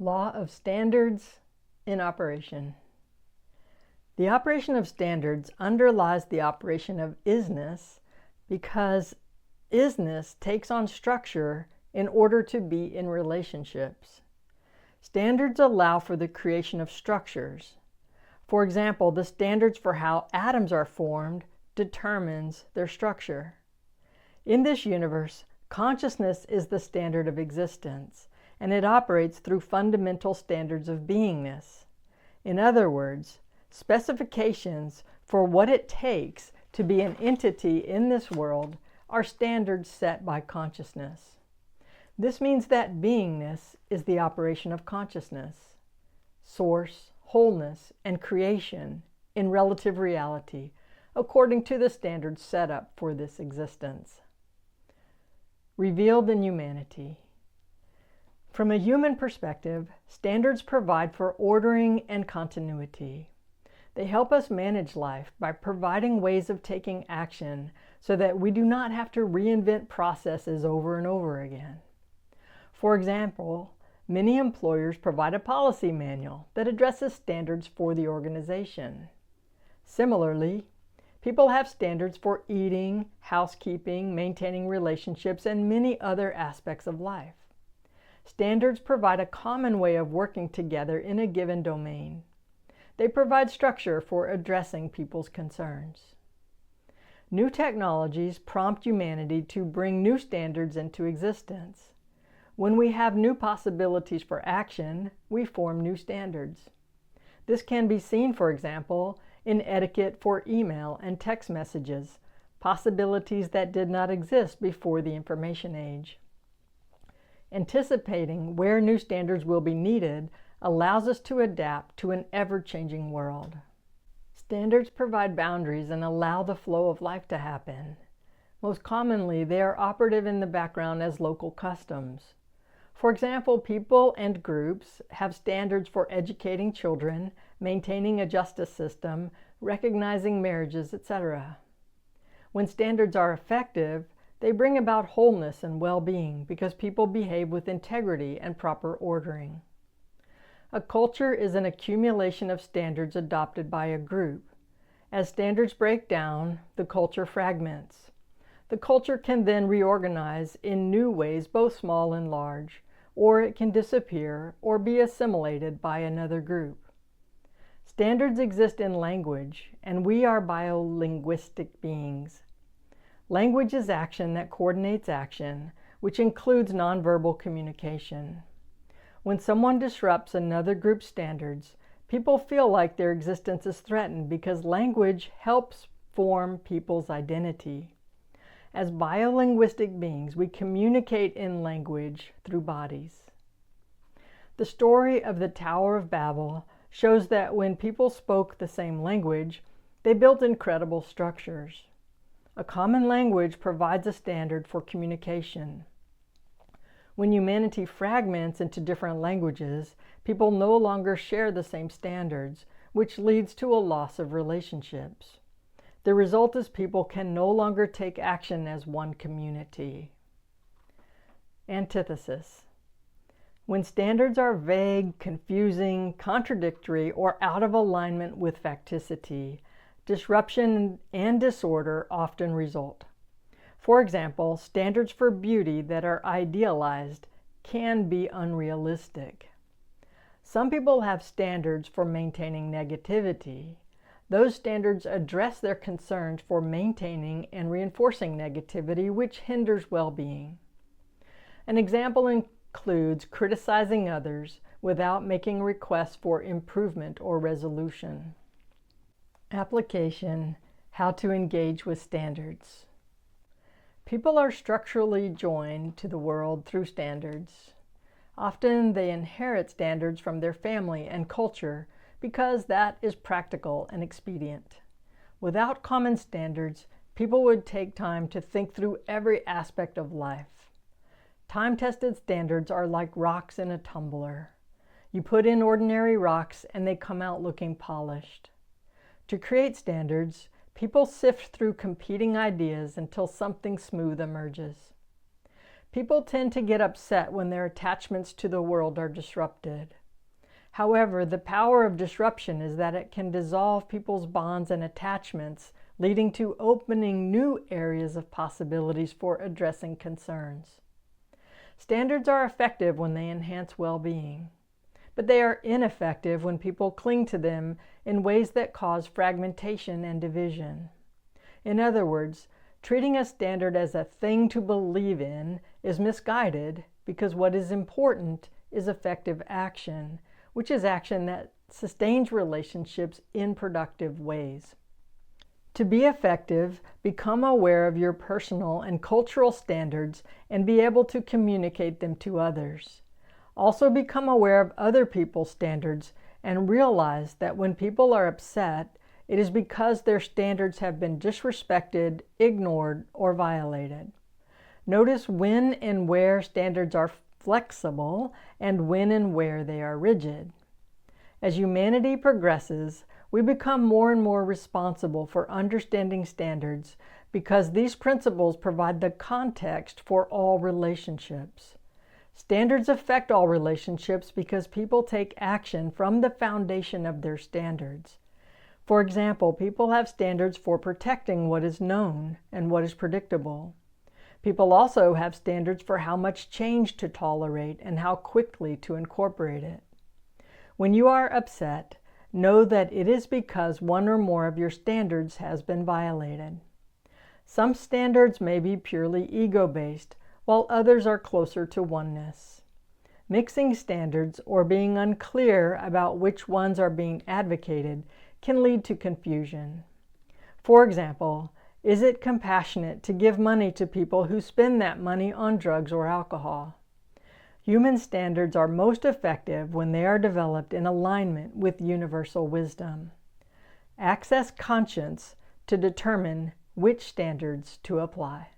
Law of standards in operation. The operation of standards underlies the operation of isness because isness takes on structure in order to be in relationships. Standards allow for the creation of structures. For example, the standards for how atoms are formed determines their structure. In this universe, consciousness is the standard of existence, and it operates through fundamental standards of beingness. In other words, specifications for what it takes to be an entity in this world are standards set by consciousness. This means that beingness is the operation of consciousness, source, wholeness, and creation in relative reality, according to the standards set up for this existence. Revealed in humanity. From a human perspective, standards provide for ordering and continuity. They help us manage life by providing ways of taking action so that we do not have to reinvent processes over and over again. For example, many employers provide a policy manual that addresses standards for the organization. Similarly, people have standards for eating, housekeeping, maintaining relationships, and many other aspects of life. Standards provide a common way of working together in a given domain. They provide structure for addressing people's concerns. New technologies prompt humanity to bring new standards into existence. When we have new possibilities for action, we form new standards. This can be seen, for example, in etiquette for email and text messages, possibilities that did not exist before the information age. Anticipating where new standards will be needed allows us to adapt to an ever-changing world. Standards provide boundaries and allow the flow of life to happen. Most commonly, they are operative in the background as local customs. For example, people and groups have standards for educating children, maintaining a justice system, recognizing marriages, etc. When standards are effective, they bring about wholeness and well-being because people behave with integrity and proper ordering. A culture is an accumulation of standards adopted by a group. As standards break down, the culture fragments. The culture can then reorganize in new ways, both small and large, or it can disappear or be assimilated by another group. Standards exist in language, and we are biolinguistic beings. Language is action that coordinates action, which includes nonverbal communication. When someone disrupts another group's standards, people feel like their existence is threatened because language helps form people's identity. As biolinguistic beings, we communicate in language through bodies. The story of the Tower of Babel shows that when people spoke the same language, they built incredible structures. A common language provides a standard for communication. When humanity fragments into different languages, people no longer share the same standards, which leads to a loss of relationships. The result is people can no longer take action as one community. Antithesis. When standards are vague, confusing, contradictory, or out of alignment with facticity, disruption and disorder often result. For example, standards for beauty that are idealized can be unrealistic. Some people have standards for maintaining negativity. Those standards address their concerns for maintaining and reinforcing negativity, which hinders well-being. An example includes criticizing others without making requests for improvement or resolution. Application: how to engage with standards. People are structurally joined to the world through standards. Often they inherit standards from their family and culture because that is practical and expedient. Without common standards, people would take time to think through every aspect of life. Time-tested standards are like rocks in a tumbler. You put in ordinary rocks and they come out looking polished. To create standards, people sift through competing ideas until something smooth emerges. People tend to get upset when their attachments to the world are disrupted. However, the power of disruption is that it can dissolve people's bonds and attachments, leading to opening new areas of possibilities for addressing concerns. Standards are effective when they enhance well-being, but they are ineffective when people cling to them in ways that cause fragmentation and division. In other words, treating a standard as a thing to believe in is misguided because what is important is effective action, which is action that sustains relationships in productive ways. To be effective, become aware of your personal and cultural standards and be able to communicate them to others. Also become aware of other people's standards and realize that when people are upset, it is because their standards have been disrespected, ignored, or violated. Notice when and where standards are flexible and when and where they are rigid. As humanity progresses, we become more and more responsible for understanding standards because these principles provide the context for all relationships. Standards affect all relationships because people take action from the foundation of their standards. For example, people have standards for protecting what is known and what is predictable. People also have standards for how much change to tolerate and how quickly to incorporate it. When you are upset, know that it is because one or more of your standards has been violated. Some standards may be purely ego-based, while others are closer to oneness. Mixing standards or being unclear about which ones are being advocated can lead to confusion. For example, is it compassionate to give money to people who spend that money on drugs or alcohol? Human standards are most effective when they are developed in alignment with universal wisdom. Access conscience to determine which standards to apply.